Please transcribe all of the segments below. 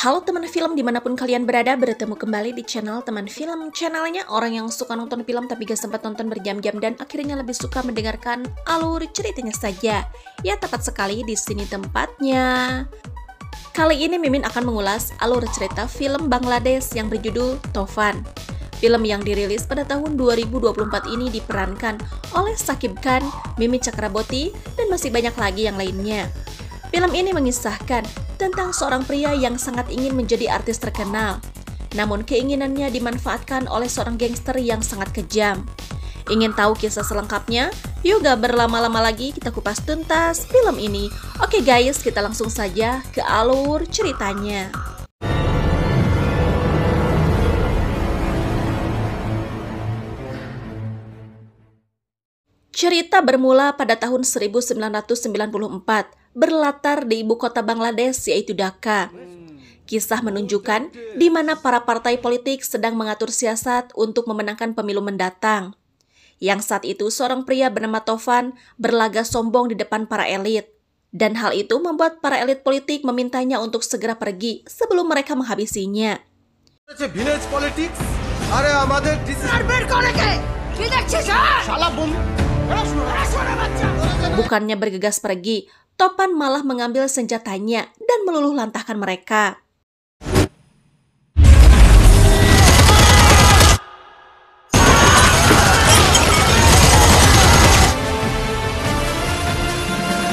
Halo teman film dimanapun kalian berada, bertemu kembali di channel teman film. Channelnya orang yang suka nonton film tapi gak sempat nonton berjam-jam dan akhirnya lebih suka mendengarkan alur ceritanya saja. Ya tepat sekali di sini tempatnya. Kali ini Mimin akan mengulas alur cerita film Bangladesh yang berjudul Toofan. Film yang dirilis pada tahun 2024 ini diperankan oleh Shakib Khan, Mimi Chakraborty, dan masih banyak lagi yang lainnya. Film ini mengisahkan tentang seorang pria yang sangat ingin menjadi artis terkenal. Namun keinginannya dimanfaatkan oleh seorang gangster yang sangat kejam. Ingin tahu kisah selengkapnya? Yuk gak berlama-lama lagi kita kupas tuntas film ini. Oke guys, kita langsung saja ke alur ceritanya. Cerita bermula pada tahun 1994, berlatar di ibu kota Bangladesh yaitu Dhaka. Kisah menunjukkan di mana para partai politik sedang mengatur siasat untuk memenangkan pemilu mendatang. Yang saat itu seorang pria bernama Toofan berlagak sombong di depan para elit. Dan hal itu membuat para elit politik memintanya untuk segera pergi sebelum mereka menghabisinya. Bukannya bergegas pergi, Toofan malah mengambil senjatanya dan meluluh lantahkan mereka.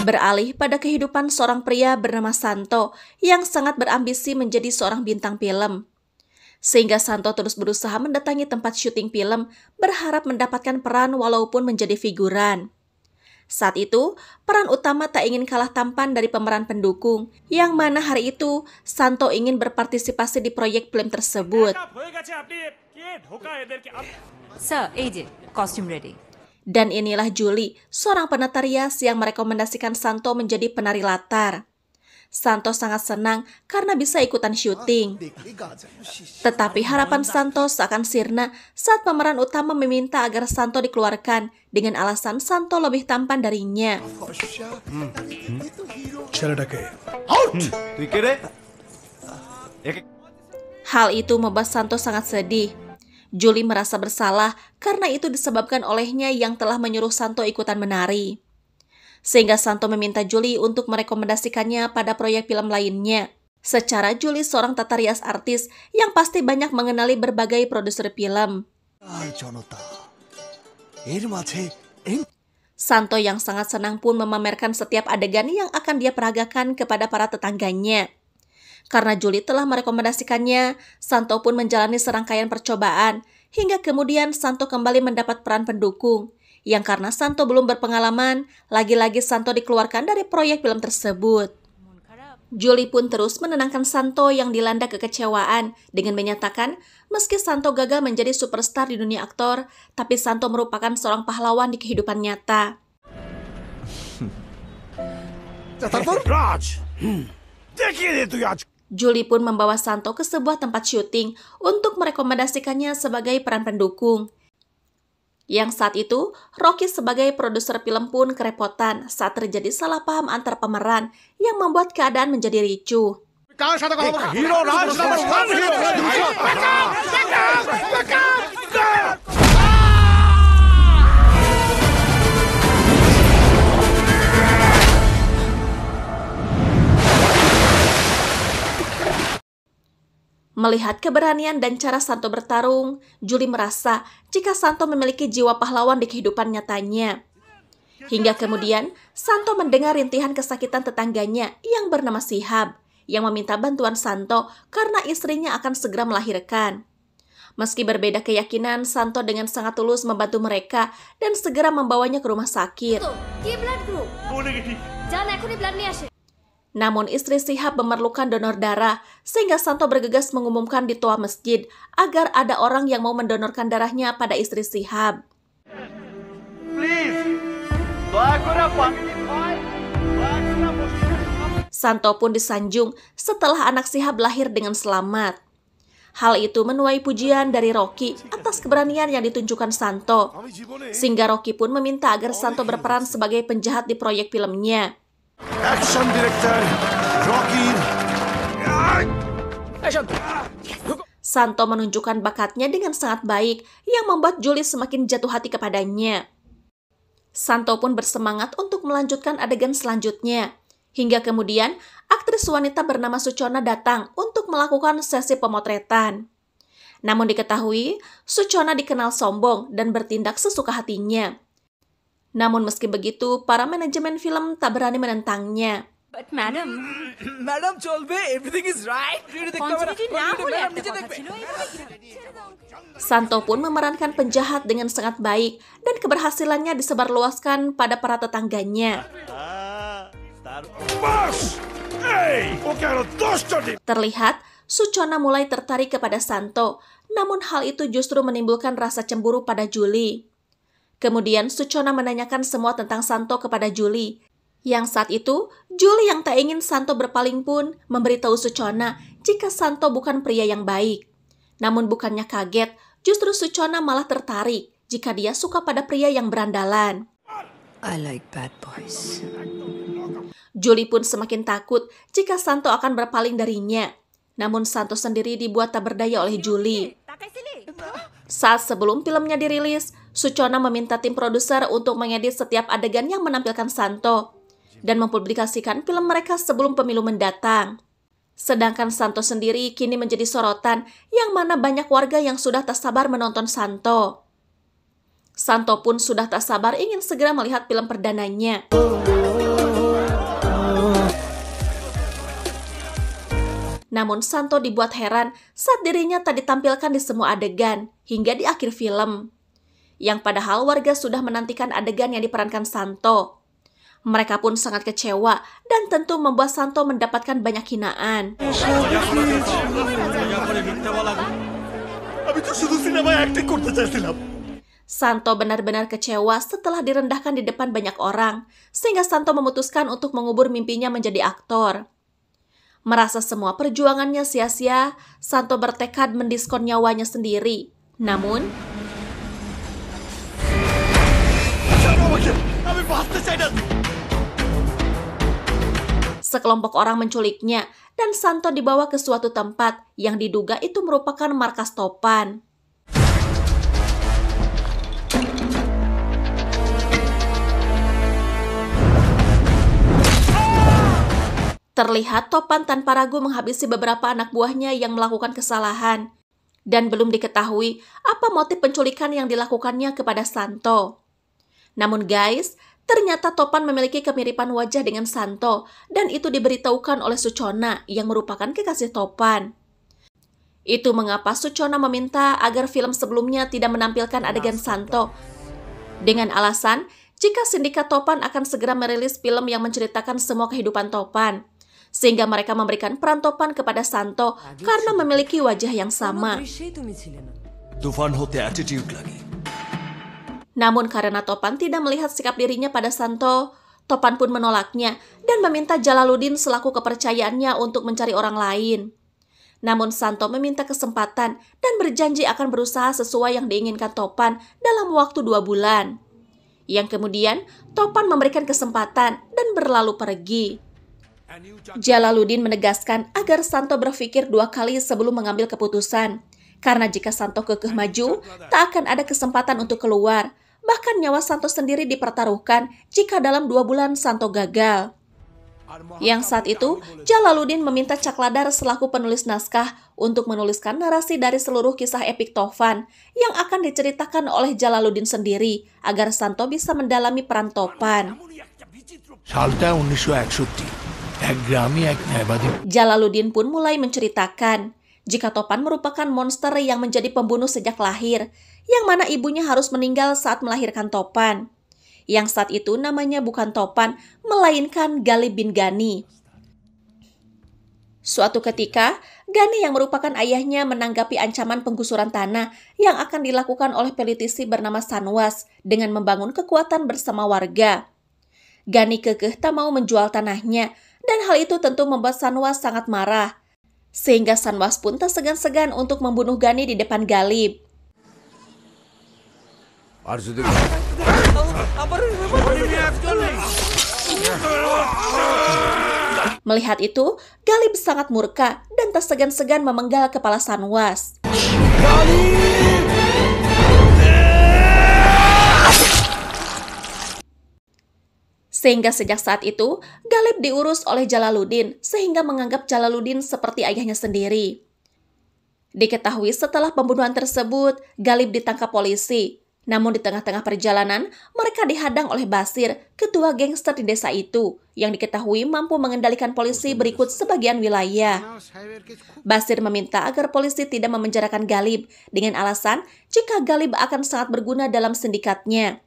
Beralih pada kehidupan seorang pria bernama Santo yang sangat berambisi menjadi seorang bintang film. Sehingga Santo terus berusaha mendatangi tempat syuting film, berharap mendapatkan peran walaupun menjadi figuran. Saat itu, peran utama tak ingin kalah tampan dari pemeran pendukung, yang mana hari itu Santo ingin berpartisipasi di proyek film tersebut. Sir, AJ, costume ready. Dan inilah Julie, seorang penata rias yang merekomendasikan Santo menjadi penari latar. Santo sangat senang karena bisa ikutan syuting. Tetapi harapan Santo seakan sirna saat pemeran utama meminta agar Santo dikeluarkan dengan alasan Santo lebih tampan darinya. Hal itu membuat Santo sangat sedih. Julie merasa bersalah karena itu disebabkan olehnya yang telah menyuruh Santo ikutan menari. Sehingga Santo meminta Julie untuk merekomendasikannya pada proyek film lainnya. Secara Julie seorang tata rias artis yang pasti banyak mengenali berbagai produser film. Santo yang sangat senang pun memamerkan setiap adegan yang akan dia peragakan kepada para tetangganya. Karena Julie telah merekomendasikannya, Santo pun menjalani serangkaian percobaan, hingga kemudian Santo kembali mendapat peran pendukung. Yang karena Santo belum berpengalaman, lagi-lagi Santo dikeluarkan dari proyek film tersebut. Julie pun terus menenangkan Santo yang dilanda kekecewaan dengan menyatakan meski Santo gagal menjadi superstar di dunia aktor, tapi Santo merupakan seorang pahlawan di kehidupan nyata. Julie pun membawa Santo ke sebuah tempat syuting untuk merekomendasikannya sebagai peran pendukung. Yang saat itu, Rocky sebagai produser film pun kerepotan saat terjadi salah paham antar pemeran yang membuat keadaan menjadi ricuh. Melihat keberanian dan cara Santo bertarung, Julie merasa jika Santo memiliki jiwa pahlawan di kehidupan nyatanya. Hingga kemudian, Santo mendengar rintihan kesakitan tetangganya yang bernama Shihab, yang meminta bantuan Santo karena istrinya akan segera melahirkan. Meski berbeda keyakinan, Santo dengan sangat tulus membantu mereka dan segera membawanya ke rumah sakit. Namun istri Shihab memerlukan donor darah, sehingga Santo bergegas mengumumkan di toa masjid agar ada orang yang mau mendonorkan darahnya pada istri Shihab. Santo pun disanjung setelah anak Shihab lahir dengan selamat. Hal itu menuai pujian dari Rocky atas keberanian yang ditunjukkan Santo, sehingga Rocky pun meminta agar Santo berperan sebagai penjahat di proyek filmnya. Action director Rocky Santo menunjukkan bakatnya dengan sangat baik yang membuat Julie semakin jatuh hati kepadanya. Santo pun bersemangat untuk melanjutkan adegan selanjutnya. Hingga kemudian, aktris wanita bernama Suchona datang untuk melakukan sesi pemotretan. Namun diketahui, Suchona dikenal sombong dan bertindak sesuka hatinya. Namun meski begitu, para manajemen film tak berani menentangnya. But madam, madam চলবে, everything is right. continuity না হলে একটা কথা ছিল, Santo pun memerankan penjahat dengan sangat baik dan keberhasilannya disebarluaskan pada para tetangganya. Terlihat, Suchona mulai tertarik kepada Santo, namun hal itu justru menimbulkan rasa cemburu pada Julie. Kemudian Suchona menanyakan semua tentang Santo kepada Julie. Yang saat itu, Julie yang tak ingin Santo berpaling pun memberitahu Suchona jika Santo bukan pria yang baik. Namun bukannya kaget, justru Suchona malah tertarik jika dia suka pada pria yang berandalan. I like bad boys. Julie pun semakin takut jika Santo akan berpaling darinya. Namun Santo sendiri dibuat tak berdaya oleh Julie. Saat sebelum filmnya dirilis, Suchona meminta tim produser untuk mengedit setiap adegan yang menampilkan Santo dan mempublikasikan film mereka sebelum pemilu mendatang. Sedangkan Santo sendiri kini menjadi sorotan yang mana banyak warga yang sudah tak sabar menonton Santo. Santo pun sudah tak sabar ingin segera melihat film perdananya. Namun Santo dibuat heran saat dirinya tak ditampilkan di semua adegan hingga di akhir film. Yang padahal warga sudah menantikan adegan yang diperankan Santo. Mereka pun sangat kecewa dan tentu membuat Santo mendapatkan banyak hinaan. Santo benar-benar kecewa setelah direndahkan di depan banyak orang, sehingga Santo memutuskan untuk mengubur mimpinya menjadi aktor. Merasa semua perjuangannya sia-sia, Santo bertekad mendiskon nyawanya sendiri. Namun, sekelompok orang menculiknya dan Santo dibawa ke suatu tempat yang diduga itu merupakan markas Topan. Terlihat Topan tanpa ragu menghabisi beberapa anak buahnya yang melakukan kesalahan. Dan belum diketahui apa motif penculikan yang dilakukannya kepada Santo. Namun guys, ternyata Topan memiliki kemiripan wajah dengan Santo dan itu diberitahukan oleh Suchona yang merupakan kekasih Topan. Itu mengapa Suchona meminta agar film sebelumnya tidak menampilkan adegan Santo. Dengan alasan, jika sindikat Topan akan segera merilis film yang menceritakan semua kehidupan Topan. Sehingga mereka memberikan peran Topan kepada Santo karena memiliki wajah yang sama. Namun karena Topan tidak melihat sikap dirinya pada Santo, Topan pun menolaknya dan meminta Jalaluddin selaku kepercayaannya untuk mencari orang lain. Namun Santo meminta kesempatan dan berjanji akan berusaha sesuai yang diinginkan Topan dalam waktu 2 bulan. Yang kemudian Topan memberikan kesempatan dan berlalu pergi. Jalaluddin menegaskan agar Santo berpikir 2 kali sebelum mengambil keputusan. Karena jika Santo kekeh maju, tak akan ada kesempatan untuk keluar. Bahkan nyawa Santo sendiri dipertaruhkan jika dalam 2 bulan Santo gagal. Yang saat itu, Jalaluddin meminta Cakladar selaku penulis naskah untuk menuliskan narasi dari seluruh kisah epik Topan yang akan diceritakan oleh Jalaluddin sendiri agar Santo bisa mendalami peran Topan. Jalaluddin pun mulai menceritakan jika Topan merupakan monster yang menjadi pembunuh sejak lahir, yang mana ibunya harus meninggal saat melahirkan Topan. Yang saat itu namanya bukan Topan, melainkan Galib bin Gani. Suatu ketika, Gani yang merupakan ayahnya menanggapi ancaman penggusuran tanah yang akan dilakukan oleh politisi bernama Sanwas dengan membangun kekuatan bersama warga. Gani kekeh tak mau menjual tanahnya, dan hal itu tentu membuat Sanwas sangat marah. Sehingga Sanwas pun tak segan-segan untuk membunuh Gani di depan Galib. Melihat itu, Galib sangat murka dan tak segan-segan memenggal kepala Sanwas. Sehingga sejak saat itu, Galib diurus oleh Jalaluddin sehingga menganggap Jalaluddin seperti ayahnya sendiri. Diketahui setelah pembunuhan tersebut, Galib ditangkap polisi. Namun di tengah-tengah perjalanan, mereka dihadang oleh Basir, ketua gangster di desa itu, yang diketahui mampu mengendalikan polisi berikut sebagian wilayah. Basir meminta agar polisi tidak memenjarakan Galib dengan alasan jika Galib akan sangat berguna dalam sindikatnya.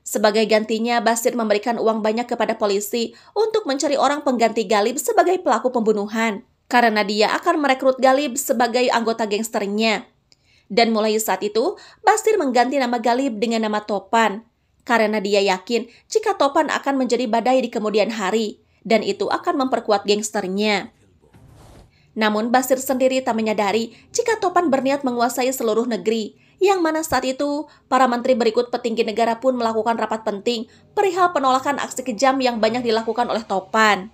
Sebagai gantinya, Basir memberikan uang banyak kepada polisi untuk mencari orang pengganti Galib sebagai pelaku pembunuhan, karena dia akan merekrut Galib sebagai anggota gangsternya. Dan mulai saat itu, Basir mengganti nama Galib dengan nama Topan, karena dia yakin jika Topan akan menjadi badai di kemudian hari, dan itu akan memperkuat gangsternya. Namun Basir sendiri tak menyadari jika Topan berniat menguasai seluruh negeri, yang mana saat itu para menteri berikut petinggi negara pun melakukan rapat penting perihal penolakan aksi kejam yang banyak dilakukan oleh Topan.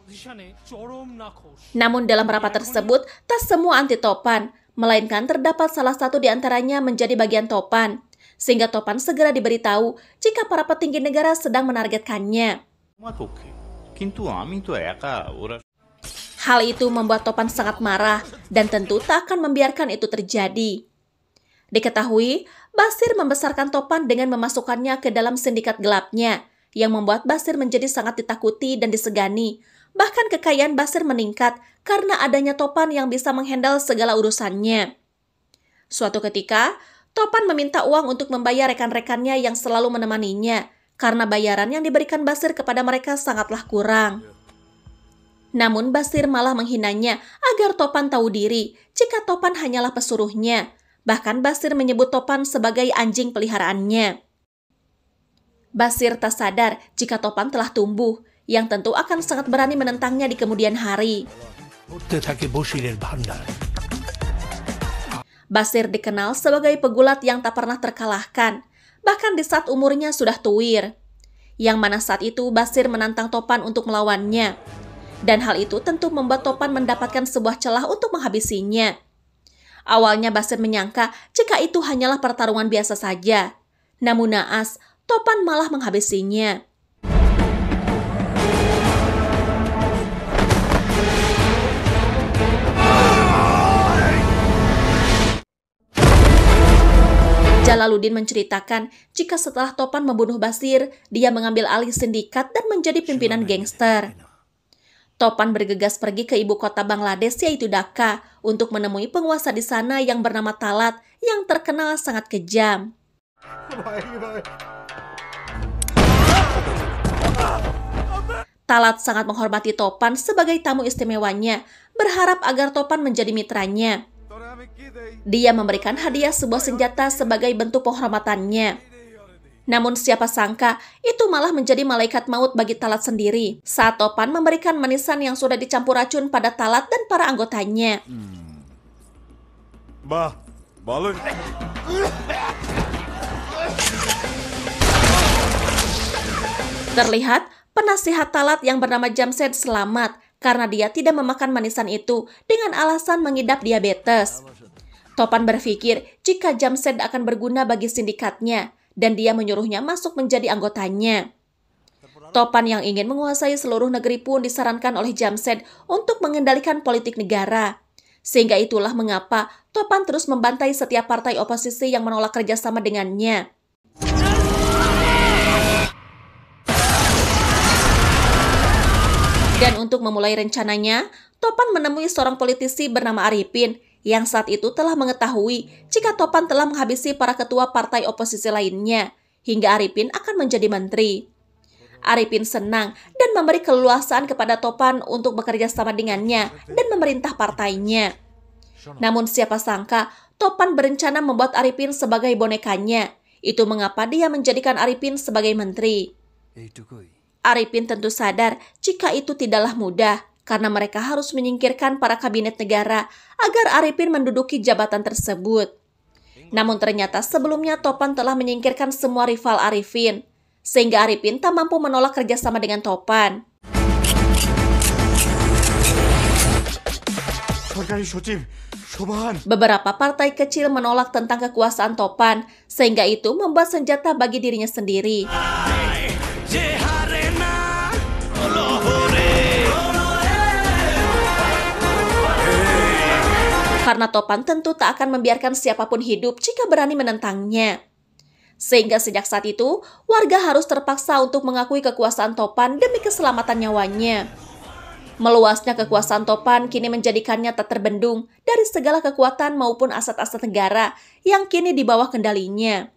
Namun dalam rapat tersebut, tak semua anti Topan, melainkan terdapat salah satu di antaranya menjadi bagian Topan, sehingga Topan segera diberitahu jika para petinggi negara sedang menargetkannya. Hal itu membuat Topan sangat marah dan tentu tak akan membiarkan itu terjadi. Diketahui, Basir membesarkan Topan dengan memasukkannya ke dalam sindikat gelapnya, yang membuat Basir menjadi sangat ditakuti dan disegani. Bahkan kekayaan Basir meningkat karena adanya Topan yang bisa menghandle segala urusannya. Suatu ketika, Topan meminta uang untuk membayar rekan-rekannya yang selalu menemaninya, karena bayaran yang diberikan Basir kepada mereka sangatlah kurang. Namun Basir malah menghinanya agar Topan tahu diri jika Topan hanyalah pesuruhnya. Bahkan Basir menyebut Topan sebagai anjing peliharaannya. Basir tak sadar jika Topan telah tumbuh, yang tentu akan sangat berani menentangnya di kemudian hari. Basir dikenal sebagai pegulat yang tak pernah terkalahkan, bahkan di saat umurnya sudah tuir. Yang mana saat itu Basir menantang Topan untuk melawannya. Dan hal itu tentu membuat Topan mendapatkan sebuah celah untuk menghabisinya. Awalnya Basir menyangka jika itu hanyalah pertarungan biasa saja. Namun naas, Topan malah menghabisinya. Jalaluddin menceritakan jika setelah Topan membunuh Basir, dia mengambil alih sindikat dan menjadi pimpinan gangster. Topan bergegas pergi ke ibu kota Bangladesh yaitu Dhaka untuk menemui penguasa di sana yang bernama Talat yang terkenal sangat kejam. Talat sangat menghormati Topan sebagai tamu istimewanya, berharap agar Topan menjadi mitranya. Dia memberikan hadiah sebuah senjata sebagai bentuk penghormatannya. Namun siapa sangka itu malah menjadi malaikat maut bagi Talat sendiri saat Topan memberikan manisan yang sudah dicampur racun pada Talat dan para anggotanya. Terlihat penasihat Talat yang bernama Jamshed selamat karena dia tidak memakan manisan itu dengan alasan mengidap diabetes. Topan berpikir jika Jamshed akan berguna bagi sindikatnya dan dia menyuruhnya masuk menjadi anggotanya. Topan yang ingin menguasai seluruh negeri pun disarankan oleh Jamshed untuk mengendalikan politik negara. Sehingga itulah mengapa Topan terus membantai setiap partai oposisi yang menolak kerjasama dengannya. Dan untuk memulai rencananya, Topan menemui seorang politisi bernama Arifin yang saat itu telah mengetahui jika Topan telah menghabisi para ketua partai oposisi lainnya, hingga Arifin akan menjadi menteri. Arifin senang dan memberi keleluasaan kepada Topan untuk bekerja sama dengannya dan memerintah partainya. Namun siapa sangka Topan berencana membuat Arifin sebagai bonekanya. Itu mengapa dia menjadikan Arifin sebagai menteri. Arifin tentu sadar jika itu tidaklah mudah, karena mereka harus menyingkirkan para kabinet negara agar Arifin menduduki jabatan tersebut. Namun ternyata sebelumnya Topan telah menyingkirkan semua rival Arifin, sehingga Arifin tak mampu menolak kerjasama dengan Topan. সরকারি সচিব Shovan Beberapa partai kecil menolak tentang kekuasaan Topan, sehingga itu membuat senjata bagi dirinya sendiri. Karena Topan tentu tak akan membiarkan siapapun hidup jika berani menentangnya. Sehingga sejak saat itu, warga harus terpaksa untuk mengakui kekuasaan Topan demi keselamatan nyawanya. Meluasnya kekuasaan Topan kini menjadikannya tak terbendung dari segala kekuatan maupun aset-aset negara yang kini di bawah kendalinya.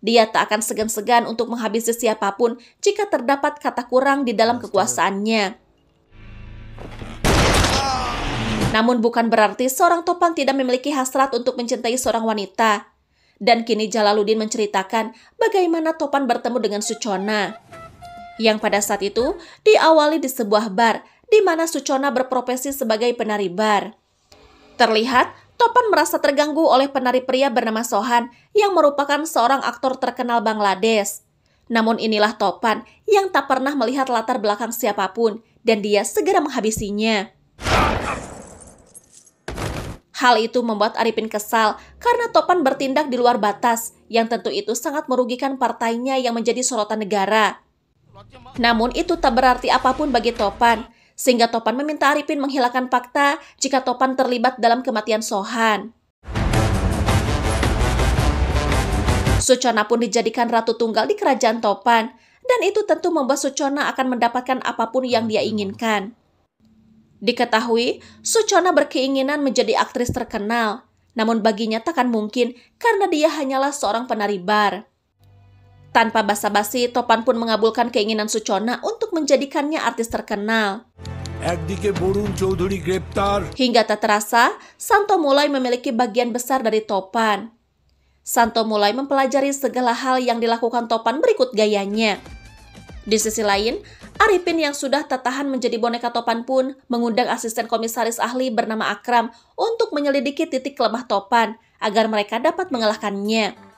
Dia tak akan segan-segan untuk menghabisi siapapun jika terdapat kata kurang di dalam kekuasaannya. Namun bukan berarti seorang Topan tidak memiliki hasrat untuk mencintai seorang wanita. Dan kini Jalaluddin menceritakan bagaimana Topan bertemu dengan Suchona. Yang pada saat itu diawali di sebuah bar, di mana Suchona berprofesi sebagai penari bar. Terlihat, Topan merasa terganggu oleh penari pria bernama Sohan yang merupakan seorang aktor terkenal Bangladesh. Namun inilah Topan yang tak pernah melihat latar belakang siapapun dan dia segera menghabisinya. Hal itu membuat Arifin kesal karena Topan bertindak di luar batas yang tentu itu sangat merugikan partainya yang menjadi sorotan negara. Namun itu tak berarti apapun bagi Topan, sehingga Topan meminta Arifin menghilangkan fakta jika Topan terlibat dalam kematian Sohan. Suchona pun dijadikan ratu tunggal di kerajaan Topan, dan itu tentu membuat Suchona akan mendapatkan apapun yang dia inginkan. Diketahui, Suchona berkeinginan menjadi aktris terkenal, namun baginya takkan mungkin karena dia hanyalah seorang penari bar. Tanpa basa-basi, Topan pun mengabulkan keinginan Suchona untuk menjadikannya artis terkenal. Hingga tak terasa, Santo mulai memiliki bagian besar dari Topan. Santo mulai mempelajari segala hal yang dilakukan Topan berikut gayanya. Di sisi lain, Arifin yang sudah tak tahan menjadi boneka Topan pun mengundang asisten komisaris ahli bernama Akram untuk menyelidiki titik lemah Topan agar mereka dapat mengalahkannya.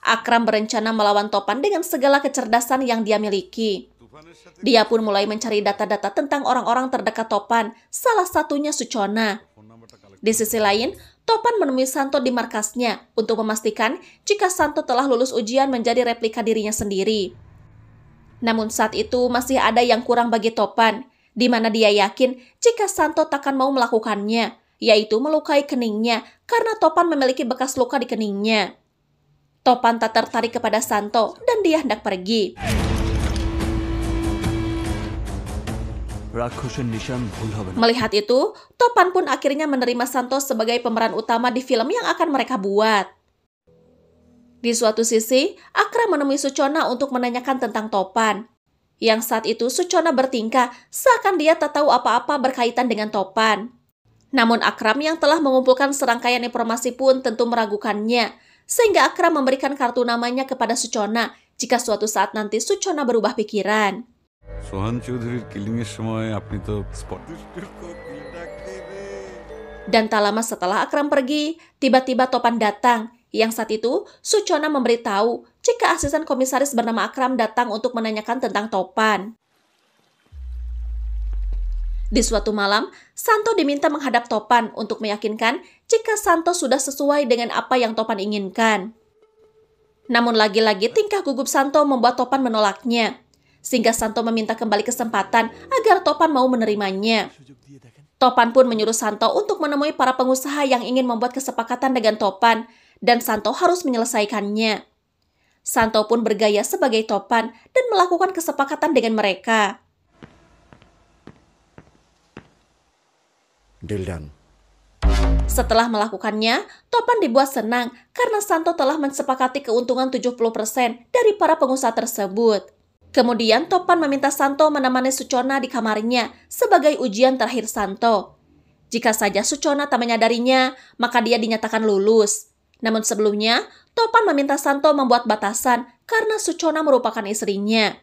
Akram berencana melawan Topan dengan segala kecerdasan yang dia miliki. Dia pun mulai mencari data-data tentang orang-orang terdekat Topan, salah satunya Suchona. Di sisi lain, Topan menemui Santo di markasnya untuk memastikan jika Santo telah lulus ujian menjadi replika dirinya sendiri. Namun saat itu masih ada yang kurang bagi Topan, di mana dia yakin jika Santo takkan mau melakukannya, yaitu melukai keningnya karena Topan memiliki bekas luka di keningnya. Topan tak tertarik kepada Santo dan dia hendak pergi. Melihat itu, Topan pun akhirnya menerima Santo sebagai pemeran utama di film yang akan mereka buat. Di suatu sisi, Akram menemui Suchona untuk menanyakan tentang Topan. Yang saat itu Suchona bertingkah seakan dia tak tahu apa-apa berkaitan dengan Topan. Namun Akram yang telah mengumpulkan serangkaian informasi pun tentu meragukannya, sehingga Akram memberikan kartu namanya kepada Suchona jika suatu saat nanti Suchona berubah pikiran. Dan tak lama setelah Akram pergi, tiba-tiba Topan datang. Yang saat itu, Suchona memberitahu jika asisten komisaris bernama Akram datang untuk menanyakan tentang Topan. Di suatu malam, Santo diminta menghadap Topan untuk meyakinkan jika Santo sudah sesuai dengan apa yang Topan inginkan. Namun lagi-lagi tingkah gugup Santo membuat Topan menolaknya, sehingga Santo meminta kembali kesempatan agar Topan mau menerimanya. Topan pun menyuruh Santo untuk menemui para pengusaha yang ingin membuat kesepakatan dengan Topan, dan Santo harus menyelesaikannya. Santo pun bergaya sebagai Topan dan melakukan kesepakatan dengan mereka. Deal done. Setelah melakukannya, Topan dibuat senang karena Santo telah mensepakati keuntungan 70% dari para pengusaha tersebut. Kemudian Topan meminta Santo menemani Suchona di kamarnya sebagai ujian terakhir Santo. Jika saja Suchona tak menyadarinya, maka dia dinyatakan lulus. Namun sebelumnya, Topan meminta Santo membuat batasan karena Suchona merupakan istrinya.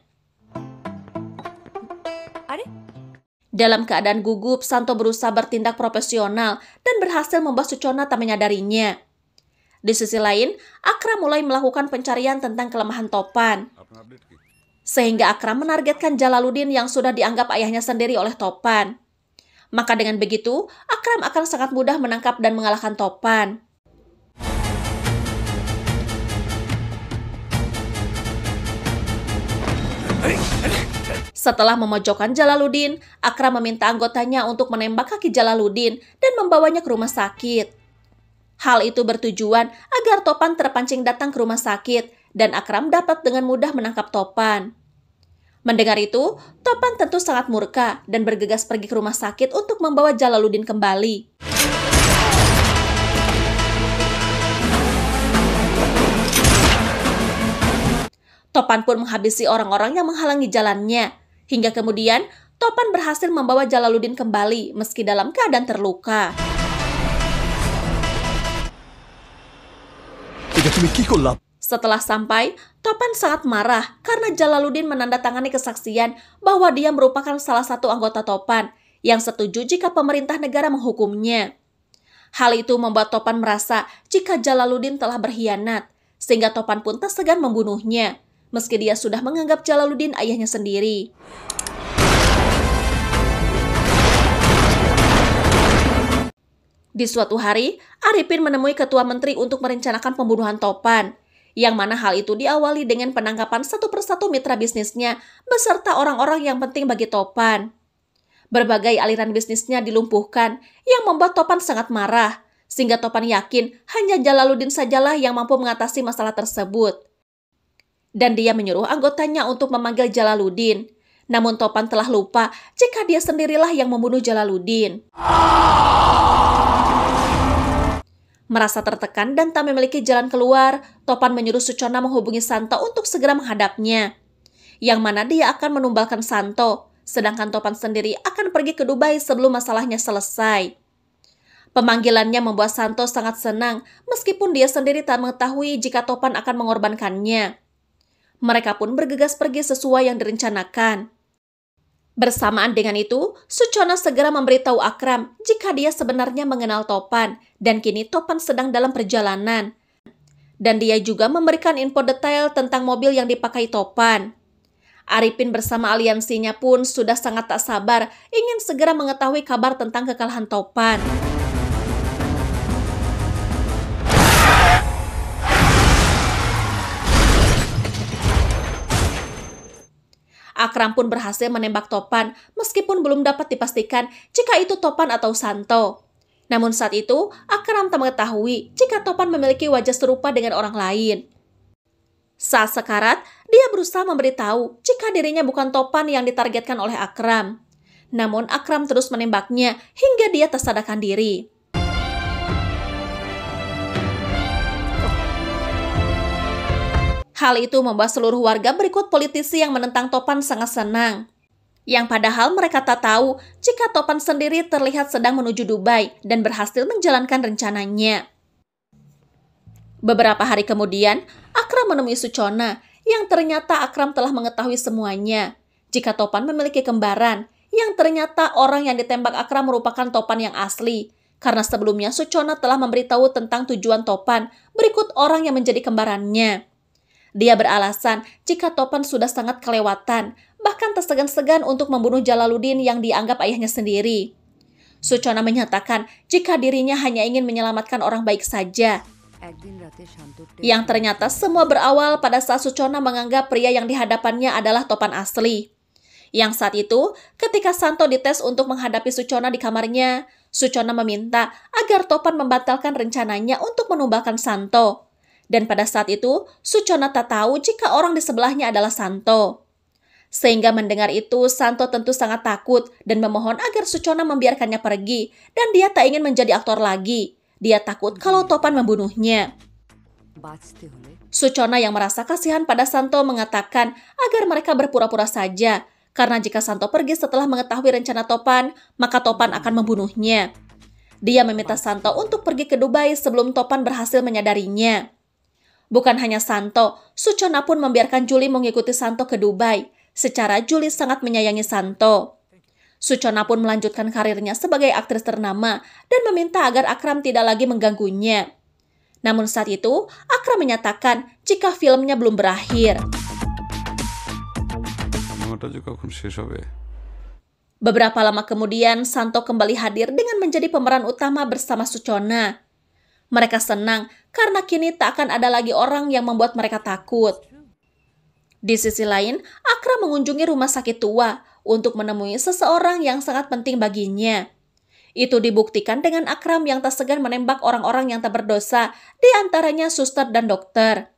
Dalam keadaan gugup, Santo berusaha bertindak profesional dan berhasil membuat Suchona tak menyadarinya. Di sisi lain, Akram mulai melakukan pencarian tentang kelemahan Topan. Sehingga Akram menargetkan Jalaluddin yang sudah dianggap ayahnya sendiri oleh Topan. Maka dengan begitu, Akram akan sangat mudah menangkap dan mengalahkan Topan. Setelah memojokkan Jalaluddin, Akram meminta anggotanya untuk menembak kaki Jalaluddin dan membawanya ke rumah sakit. Hal itu bertujuan agar Topan terpancing datang ke rumah sakit dan Akram dapat dengan mudah menangkap Topan. Mendengar itu, Topan tentu sangat murka dan bergegas pergi ke rumah sakit untuk membawa Jalaluddin kembali. Topan pun menghabisi orang-orang yang menghalangi jalannya, hingga kemudian Topan berhasil membawa Jalaluddin kembali meski dalam keadaan terluka. Setelah sampai, Topan sangat marah karena Jalaluddin menandatangani kesaksian bahwa dia merupakan salah satu anggota Topan yang setuju jika pemerintah negara menghukumnya. Hal itu membuat Topan merasa jika Jalaluddin telah berkhianat, sehingga Topan pun tak segan membunuhnya, meski dia sudah menganggap Jalaluddin ayahnya sendiri. Di suatu hari, Arifin menemui ketua menteri untuk merencanakan pembunuhan Topan, yang mana hal itu diawali dengan penangkapan satu persatu mitra bisnisnya beserta orang-orang yang penting bagi Topan. Berbagai aliran bisnisnya dilumpuhkan, yang membuat Topan sangat marah, sehingga Topan yakin hanya Jalaluddin sajalah yang mampu mengatasi masalah tersebut. Dan dia menyuruh anggotanya untuk memanggil Jalaluddin. Namun Topan telah lupa jika dia sendirilah yang membunuh Jalaluddin. Merasa tertekan dan tak memiliki jalan keluar, Topan menyuruh Suchona menghubungi Santo untuk segera menghadapnya. Yang mana dia akan menumbalkan Santo, sedangkan Topan sendiri akan pergi ke Dubai sebelum masalahnya selesai. Pemanggilannya membuat Santo sangat senang, meskipun dia sendiri tak mengetahui jika Topan akan mengorbankannya. Mereka pun bergegas pergi sesuai yang direncanakan. Bersamaan dengan itu, Suchona segera memberitahu Akram jika dia sebenarnya mengenal Topan dan kini Topan sedang dalam perjalanan. Dan dia juga memberikan info detail tentang mobil yang dipakai Topan. Arifin bersama aliansinya pun sudah sangat tak sabar ingin segera mengetahui kabar tentang kekalahan Topan. Akram pun berhasil menembak Topan meskipun belum dapat dipastikan jika itu Topan atau Santo. Namun saat itu, Akram tak mengetahui jika Topan memiliki wajah serupa dengan orang lain. Saat sekarat, dia berusaha memberitahu jika dirinya bukan Topan yang ditargetkan oleh Akram. Namun Akram terus menembaknya hingga dia tak sadarkan diri. Hal itu membuat seluruh warga berikut politisi yang menentang Topan sangat senang. Yang padahal mereka tak tahu jika Topan sendiri terlihat sedang menuju Dubai dan berhasil menjalankan rencananya. Beberapa hari kemudian, Akram menemui Suchona yang ternyata Akram telah mengetahui semuanya. Jika Topan memiliki kembaran, yang ternyata orang yang ditembak Akram merupakan Topan yang asli. Karena sebelumnya Suchona telah memberitahu tentang tujuan Topan berikut orang yang menjadi kembarannya. Dia beralasan jika Topan sudah sangat kelewatan, bahkan tak segan-segan untuk membunuh Jalaluddin yang dianggap ayahnya sendiri. Suchona menyatakan jika dirinya hanya ingin menyelamatkan orang baik saja. Yang ternyata semua berawal pada saat Suchona menganggap pria yang dihadapannya adalah Topan asli. Yang saat itu, ketika Santo dites untuk menghadapi Suchona di kamarnya, Suchona meminta agar Topan membatalkan rencananya untuk menumbalkan Santo. Dan pada saat itu, Suchona tak tahu jika orang di sebelahnya adalah Santo. Sehingga mendengar itu, Santo tentu sangat takut dan memohon agar Suchona membiarkannya pergi dan dia tak ingin menjadi aktor lagi. Dia takut kalau Topan membunuhnya. Suchona yang merasa kasihan pada Santo mengatakan agar mereka berpura-pura saja, karena jika Santo pergi setelah mengetahui rencana Topan, maka Topan akan membunuhnya. Dia meminta Santo untuk pergi ke Dubai sebelum Topan berhasil menyadarinya. Bukan hanya Santo, Suchona pun membiarkan Julie mengikuti Santo ke Dubai. Secara Julie sangat menyayangi Santo. Suchona pun melanjutkan karirnya sebagai aktris ternama dan meminta agar Akram tidak lagi mengganggunya. Namun saat itu, Akram menyatakan jika filmnya belum berakhir. Beberapa lama kemudian, Santo kembali hadir dengan menjadi pemeran utama bersama Suchona. Mereka senang karena kini tak akan ada lagi orang yang membuat mereka takut. Di sisi lain, Akram mengunjungi rumah sakit tua untuk menemui seseorang yang sangat penting baginya. Itu dibuktikan dengan Akram yang tak segan menembak orang-orang yang tak berdosa, di antaranya suster dan dokter.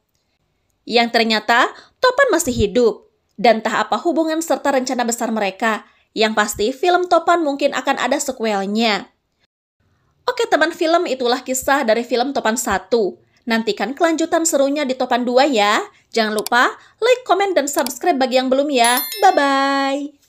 Yang ternyata, Topan masih hidup. Dan tak apa hubungan serta rencana besar mereka. Yang pasti, film Topan mungkin akan ada sequelnya. Oke teman film, itulah kisah dari film Topan 1. Nantikan kelanjutan serunya di Topan 2 ya. Jangan lupa like, komen, dan subscribe bagi yang belum ya. Bye-bye.